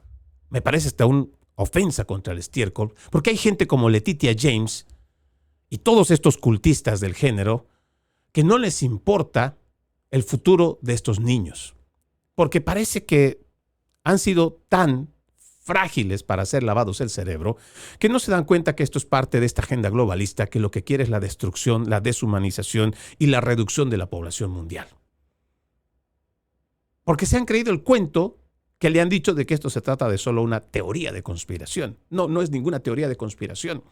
me parece hasta una ofensa contra el estiércol, porque hay gente como Letitia James y todos estos cultistas del género que no les importa el futuro de estos niños, porque parece que han sido tan frágiles para ser lavados el cerebro que no se dan cuenta que esto es parte de esta agenda globalista que lo que quiere es la destrucción, la deshumanización y la reducción de la población mundial. Porque se han creído el cuento que le han dicho de que esto se trata de solo una teoría de conspiración. No, no es ninguna teoría de conspiración.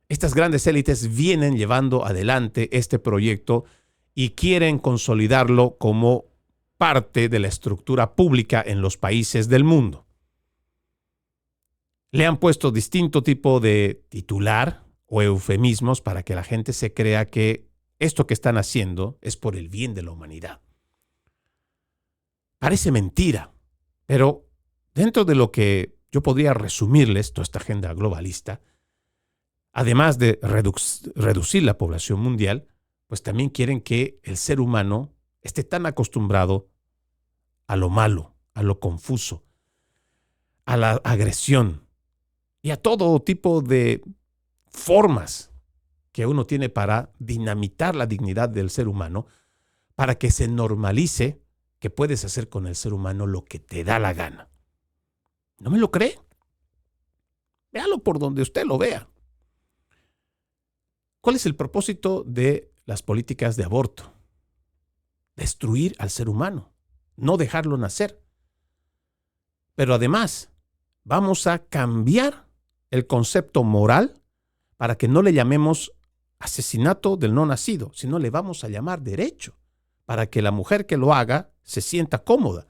Estas grandes élites vienen llevando adelante este proyecto y quieren consolidarlo como parte de la estructura pública en los países del mundo. Le han puesto distinto tipo de titular o eufemismos para que la gente se crea que esto que están haciendo es por el bien de la humanidad. Parece mentira, pero dentro de lo que yo podría resumirles toda esta agenda globalista, además de reducir la población mundial, pues también quieren que el ser humano esté tan acostumbrado a lo malo, a lo confuso, a la agresión y a todo tipo de formas que uno tiene para dinamitar la dignidad del ser humano, para que se normalice que puedes hacer con el ser humano lo que te da la gana. ¿No me lo cree? Véalo por donde usted lo vea. ¿Cuál es el propósito de las políticas de aborto? Destruir al ser humano, no dejarlo nacer. Pero además, vamos a cambiar el concepto moral para que no le llamemos asesinato del no nacido, sino le vamos a llamar derecho, para que la mujer que lo haga se sienta cómoda,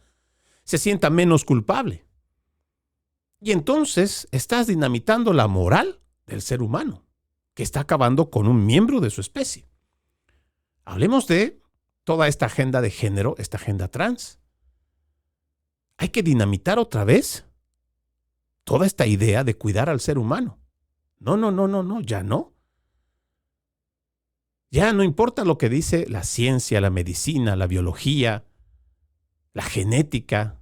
se sienta menos culpable. Y entonces estás dinamitando la moral del ser humano, que está acabando con un miembro de su especie. Hablemos de toda esta agenda de género, esta agenda trans. Hay que dinamitar otra vez toda esta idea de cuidar al ser humano. No, ya no. Ya no importa lo que dice la ciencia, la medicina, la biología, la genética,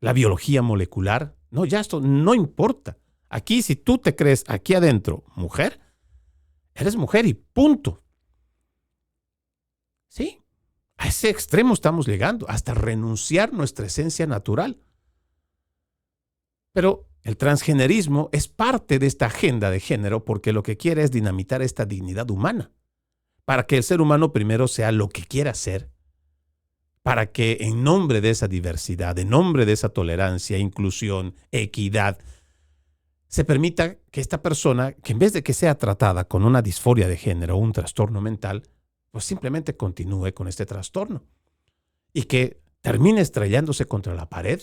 la biología molecular. No, ya esto no importa. Aquí, si tú te crees aquí adentro mujer, eres mujer y punto. Sí, a ese extremo estamos llegando, hasta renunciar nuestra esencia natural. Pero el transgenerismo es parte de esta agenda de género porque lo que quiere es dinamitar esta dignidad humana, para que el ser humano primero sea lo que quiera ser, para que en nombre de esa diversidad, en nombre de esa tolerancia, inclusión, equidad, se permita que esta persona, que en vez de que sea tratada con una disforia de género o un trastorno mental, pues simplemente continúe con este trastorno y que termine estrellándose contra la pared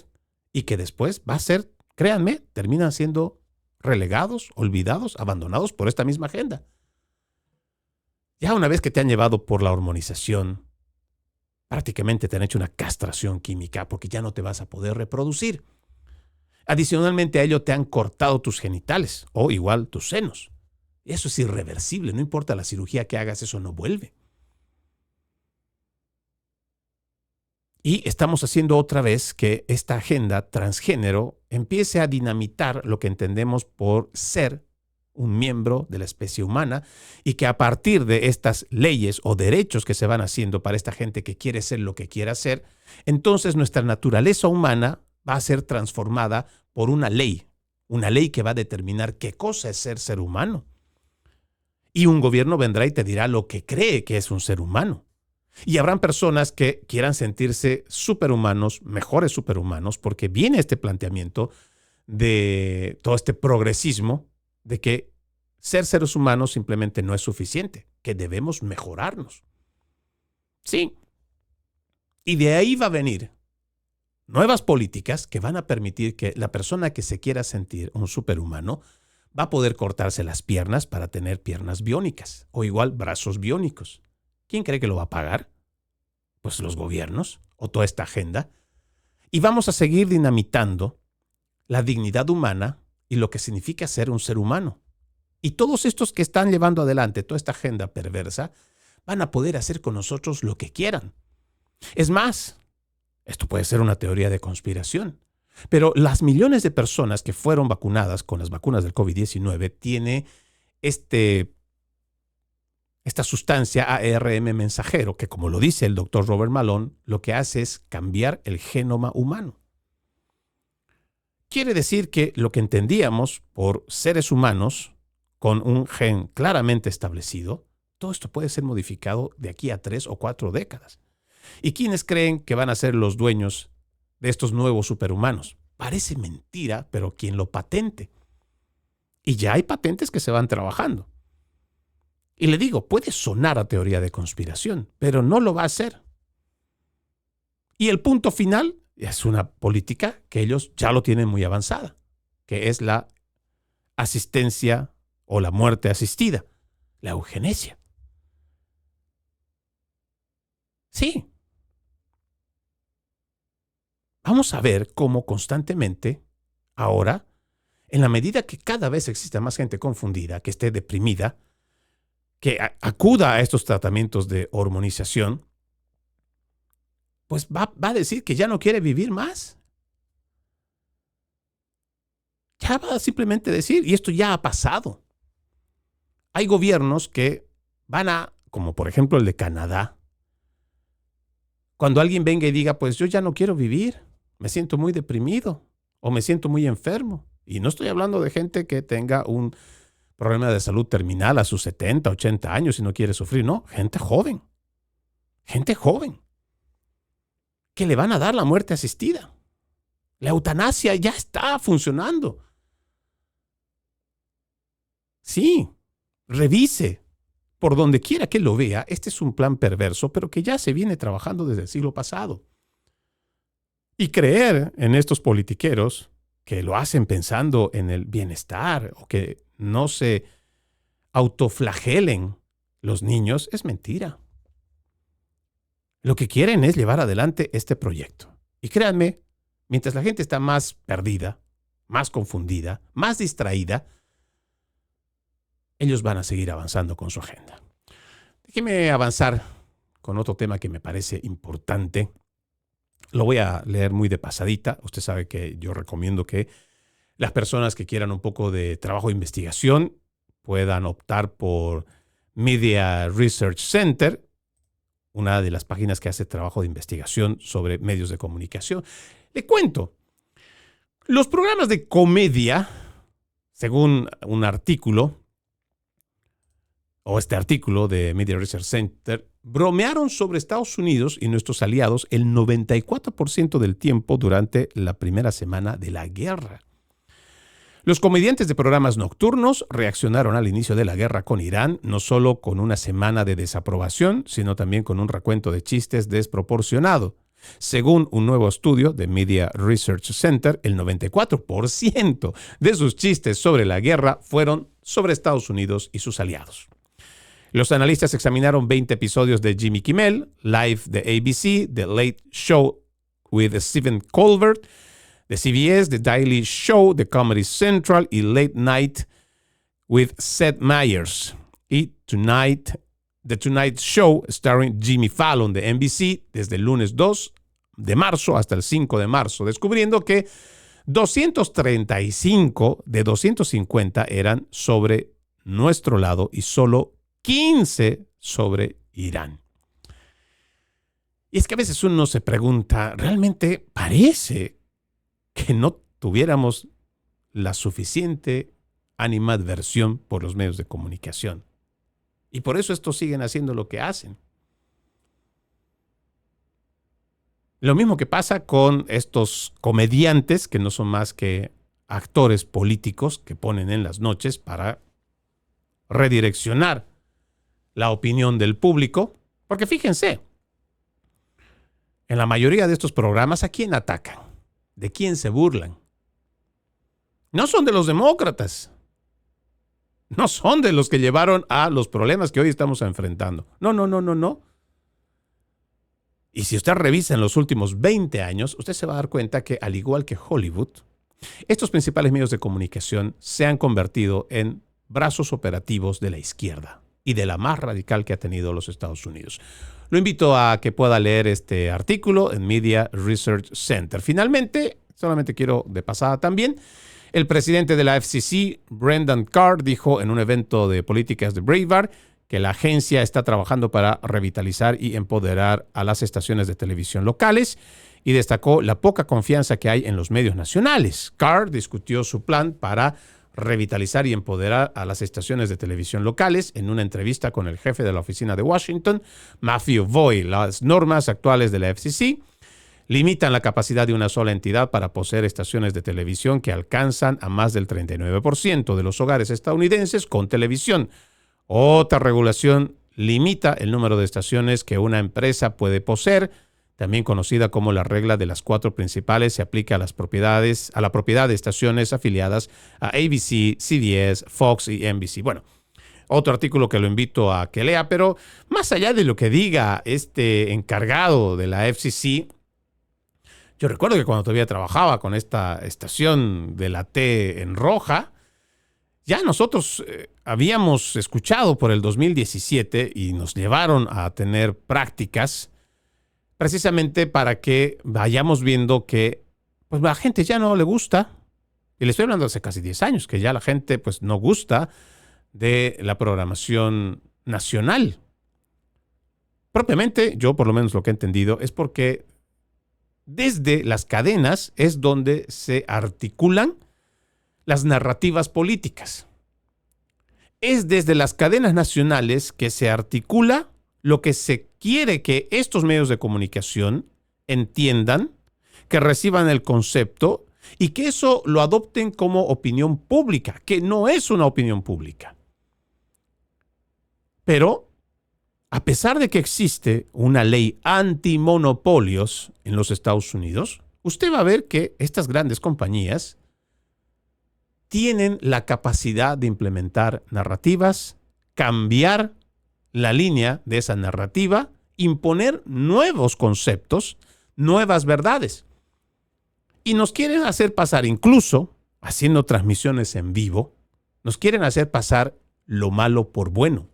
y que después va a ser, créanme, terminan siendo relegados, olvidados, abandonados por esta misma agenda. Ya una vez que te han llevado por la hormonización, prácticamente te han hecho una castración química porque ya no te vas a poder reproducir. Adicionalmente a ello te han cortado tus genitales o igual tus senos. Eso es irreversible, no importa la cirugía que hagas, eso no vuelve. Y estamos haciendo otra vez que esta agenda transgénero empiece a dinamitar lo que entendemos por ser un miembro de la especie humana y que a partir de estas leyes o derechos que se van haciendo para esta gente que quiere ser lo que quiera ser, entonces nuestra naturaleza humana va a ser transformada por una ley que va a determinar qué cosa es ser humano. Y un gobierno vendrá y te dirá lo que cree que es un ser humano. Y habrán personas que quieran sentirse superhumanos, mejores superhumanos, porque viene este planteamiento de todo este progresismo de que ser seres humanos simplemente no es suficiente, que debemos mejorarnos. Sí. Y de ahí va a venir nuevas políticas que van a permitir que la persona que se quiera sentir un superhumano va a poder cortarse las piernas para tener piernas biónicas o igual brazos biónicos. ¿Quién cree que lo va a pagar? Pues los gobiernos o toda esta agenda. Y vamos a seguir dinamitando la dignidad humana y lo que significa ser un ser humano. Y todos estos que están llevando adelante toda esta agenda perversa van a poder hacer con nosotros lo que quieran. Es más, esto puede ser una teoría de conspiración, pero las millones de personas que fueron vacunadas con las vacunas del COVID-19 tiene esta sustancia ARN mensajero que, como lo dice el doctor Robert Malone, lo que hace es cambiar el genoma humano. Quiere decir que lo que entendíamos por seres humanos con un gen claramente establecido, todo esto puede ser modificado de aquí a 3 o 4 décadas. ¿Y quiénes creen que van a ser los dueños de estos nuevos superhumanos? Parece mentira, pero ¿quién lo patente? Y ya hay patentes que se van trabajando. Y le digo, puede sonar a teoría de conspiración, pero no lo va a hacer. Y el punto final es una política que ellos ya lo tienen muy avanzada, que es la asistencia o la muerte asistida, la eugenesia. Sí. Vamos a ver cómo constantemente, ahora, en la medida que cada vez exista más gente confundida, que esté deprimida, que acuda a estos tratamientos de hormonización, pues va a decir que ya no quiere vivir más. Ya va a simplemente decir, y esto ya ha pasado. Hay gobiernos que van como por ejemplo el de Canadá, cuando alguien venga y diga, pues yo ya no quiero vivir, me siento muy deprimido o me siento muy enfermo. Y no estoy hablando de gente que tenga un problema de salud terminal a sus 70, 80 años y no quiere sufrir, no, gente joven, que le van a dar la muerte asistida. La eutanasia ya está funcionando. Sí, revise por donde quiera que lo vea, este es un plan perverso, pero que ya se viene trabajando desde el siglo pasado. Y creer en estos politiqueros que lo hacen pensando en el bienestar o que no se autoflagelen los niños es mentira. Lo que quieren es llevar adelante este proyecto. Y créanme, mientras la gente está más perdida, más confundida, más distraída, ellos van a seguir avanzando con su agenda. Déjeme avanzar con otro tema que me parece importante. Lo voy a leer muy de pasadita. Usted sabe que yo recomiendo que las personas que quieran un poco de trabajo de investigación puedan optar por Media Research Center, una de las páginas que hace trabajo de investigación sobre medios de comunicación. Le cuento, los programas de comedia, según un artículo, o este artículo de Media Research Center, bromearon sobre Estados Unidos y nuestros aliados el 94% del tiempo durante la primera semana de la guerra. Los comediantes de programas nocturnos reaccionaron al inicio de la guerra con Irán, no solo con una semana de desaprobación, sino también con un recuento de chistes desproporcionado. Según un nuevo estudio de Media Research Center, el 94% de sus chistes sobre la guerra fueron sobre Estados Unidos y sus aliados. Los analistas examinaron 20 episodios de Jimmy Kimmel, Live de ABC, The Late Show with Stephen Colbert, de CBS, The Daily Show, The Comedy Central y Late Night with Seth Meyers. Y The Tonight Show, starring Jimmy Fallon de NBC, desde el lunes 2 de marzo hasta el 5 de marzo, descubriendo que 235 de 250 eran sobre nuestro lado y solo 15 sobre Irán. Y es que a veces uno se pregunta, ¿realmente parece que no tuviéramos la suficiente animadversión por los medios de comunicación? Y por eso estos siguen haciendo lo que hacen. Lo mismo que pasa con estos comediantes que no son más que actores políticos que ponen en las noches para redireccionar la opinión del público. Porque fíjense, en la mayoría de estos programas, ¿a quién atacan? ¿De quién se burlan? No son de los demócratas. No son de los que llevaron a los problemas que hoy estamos enfrentando. No. Y si usted revisa en los últimos 20 años, usted se va a dar cuenta que, al igual que Hollywood, estos principales medios de comunicación se han convertido en brazos operativos de la izquierda y de la más radical que ha tenido los Estados Unidos. Lo invito a que pueda leer este artículo en Media Research Center. Finalmente, solamente quiero de pasada también, el presidente de la FCC, Brendan Carr, dijo en un evento de políticas de Breitbart que la agencia está trabajando para revitalizar y empoderar a las estaciones de televisión locales y destacó la poca confianza que hay en los medios nacionales. Carr discutió su plan para revitalizar y empoderar a las estaciones de televisión locales en una entrevista con el jefe de la oficina de Washington, Matthew Boyle. Las normas actuales de la FCC limitan la capacidad de una sola entidad para poseer estaciones de televisión que alcanzan a más del 39% de los hogares estadounidenses con televisión. Otra regulación limita el número de estaciones que una empresa puede poseer, también conocida como la regla de las 4 principales, se aplica a la propiedad de estaciones afiliadas a ABC, CBS, Fox y NBC. Bueno, otro artículo que lo invito a que lea, pero más allá de lo que diga este encargado de la FCC, yo recuerdo que cuando todavía trabajaba con esta estación de la T en roja, ya nosotros habíamos escuchado por el 2017 y nos llevaron a tener prácticas precisamente para que vayamos viendo que pues, la gente ya no le gusta, y le estoy hablando hace casi 10 años, que ya la gente pues, no gusta de la programación nacional. Propiamente, yo por lo menos lo que he entendido es porque desde las cadenas es donde se articulan las narrativas políticas. Es desde las cadenas nacionales que se articula lo que se quiere que estos medios de comunicación entiendan, que reciban el concepto y que eso lo adopten como opinión pública, que no es una opinión pública. Pero, a pesar de que existe una ley antimonopolios en los Estados Unidos, usted va a ver que estas grandes compañías tienen la capacidad de implementar narrativas, cambiar la línea de esa narrativa, imponer nuevos conceptos, nuevas verdades. Y nos quieren hacer pasar, incluso haciendo transmisiones en vivo, nos quieren hacer pasar lo malo por bueno.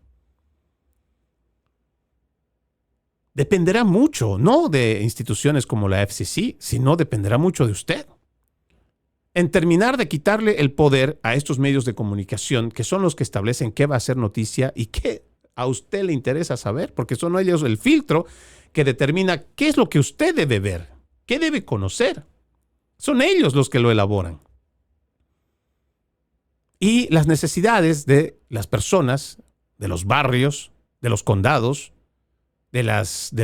Dependerá mucho, no de instituciones como la FCC, sino dependerá mucho de usted. En terminar de quitarle el poder a estos medios de comunicación, que son los que establecen qué va a ser noticia y qué a usted le interesa saber, porque son ellos el filtro que determina qué es lo que usted debe ver, qué debe conocer. Son ellos los que lo elaboran. Y las necesidades de las personas, de los barrios, de los condados, de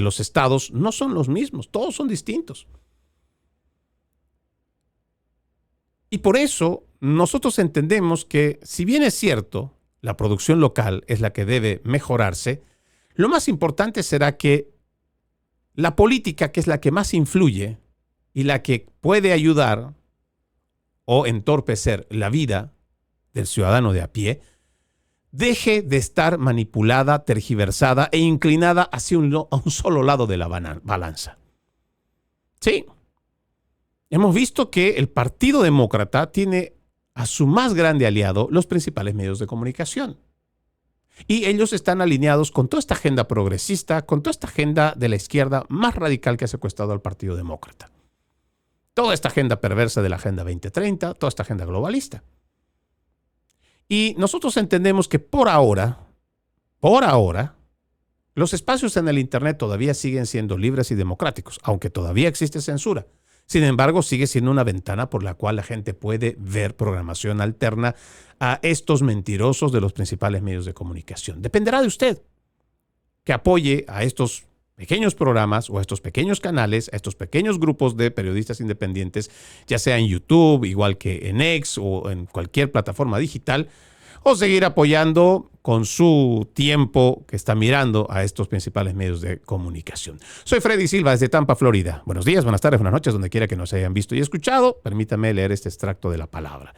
los estados, no son los mismos, todos son distintos. Y por eso nosotros entendemos que, si bien es cierto, la producción local es la que debe mejorarse, lo más importante será que la política, que es la que más influye y la que puede ayudar o entorpecer la vida del ciudadano de a pie, deje de estar manipulada, tergiversada e inclinada hacia a un solo lado de la balanza. Sí. Hemos visto que el Partido Demócrata tiene a su más grande aliado los principales medios de comunicación. Y ellos están alineados con toda esta agenda progresista, con toda esta agenda de la izquierda más radical que ha secuestrado al Partido Demócrata. Toda esta agenda perversa de la Agenda 2030, toda esta agenda globalista. Y nosotros entendemos que por ahora, los espacios en el Internet todavía siguen siendo libres y democráticos, aunque todavía existe censura. Sin embargo, sigue siendo una ventana por la cual la gente puede ver programación alterna a estos mentirosos de los principales medios de comunicación. Dependerá de usted que apoye a estos pequeños programas o a estos pequeños canales, a estos pequeños grupos de periodistas independientes, ya sea en YouTube, igual que en X o en cualquier plataforma digital, o seguir apoyando con su tiempo que está mirando a estos principales medios de comunicación. Soy Freddy Silva desde Tampa, Florida. Buenos días, buenas tardes, buenas noches, donde quiera que nos hayan visto y escuchado. Permítame leer este extracto de la palabra.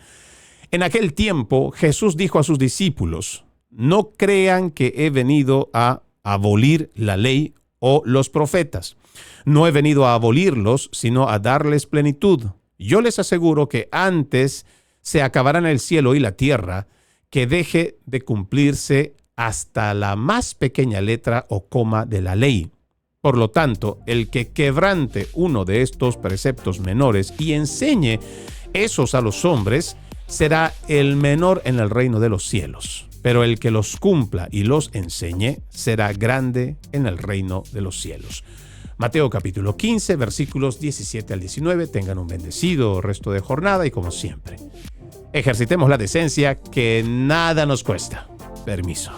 En aquel tiempo, Jesús dijo a sus discípulos: no crean que he venido a abolir la ley o los profetas. No he venido a abolirlos, sino a darles plenitud. Yo les aseguro que antes se acabarán el cielo y la tierra que deje de cumplirse hasta la más pequeña letra o coma de la ley. Por lo tanto, el que quebrante uno de estos preceptos menores y enseñe esos a los hombres, será el menor en el reino de los cielos. Pero el que los cumpla y los enseñe, será grande en el reino de los cielos. Mateo capítulo 15, versículos 17 al 19. Tengan un bendecido resto de jornada y, como siempre, ejercitemos la decencia, que nada nos cuesta. Permiso.